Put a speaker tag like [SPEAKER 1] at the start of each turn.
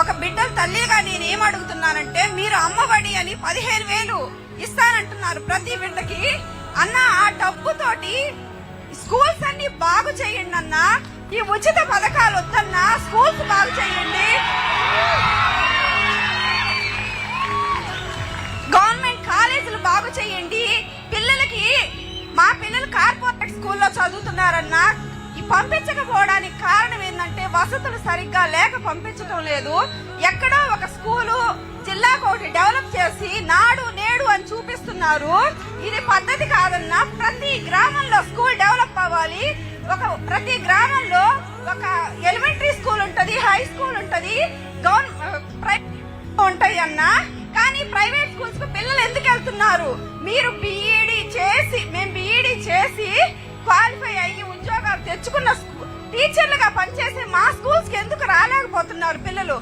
[SPEAKER 1] ఒక బిడ్డల తల్లిగా నేనేం అడుగుతున్నానంటే, మీరు అమ్మఒడి అని 15,000 ఇస్తానంటున్నారు ప్రతి బిడ్డకి. అన్న, ఆ డబ్బుతోటి స్కూల్స్ అన్ని బాగు చేయండి అన్న. ఈ ఉచిత పథకాలు వద్దన్నా, స్కూల్స్ బాగు చేయండి. గవర్నమెంట్ కాలేజీలు బాగు చేయండి. పిల్లలకి, మా పిల్లలు కార్పొరేట్ స్కూల్లో చదువుతున్నారన్నా, ఈ పంపించకపోవడానికి కారణం ఏంటంటే వసతులు సరిగ్గా లేక పంపించడం లేదు. ఎక్కడో ఒక స్కూలు జిల్లాకు ఒకటి డెవలప్ చేసి నాడు నేడు అని చూపిస్తున్నారు. ఇది పద్ధతి కాదన్నా. ప్రతి గ్రామంలో స్కూల్ డెవలప్ అవ్వాలి. ప్రతి గ్రామంలో ఒక ఎలిమెంటరీ స్కూల్ ఉంటది, హై స్కూల్ ఉంటది, ప్రైవేట్ ఉంటాయి అన్నా. కానీ ప్రైవేట్ స్కూల్స్ కు పిల్లలు ఎందుకు వెళ్తున్నారు? మీరు మేము బీఈడీ చేసి క్వాలిఫై అయ్యి ఉద్యోగాలు తెచ్చుకున్న టీచర్లుగా పనిచేసే మా స్కూల్స్ కి ఎందుకు రాలేకపోతున్నారు పిల్లలు?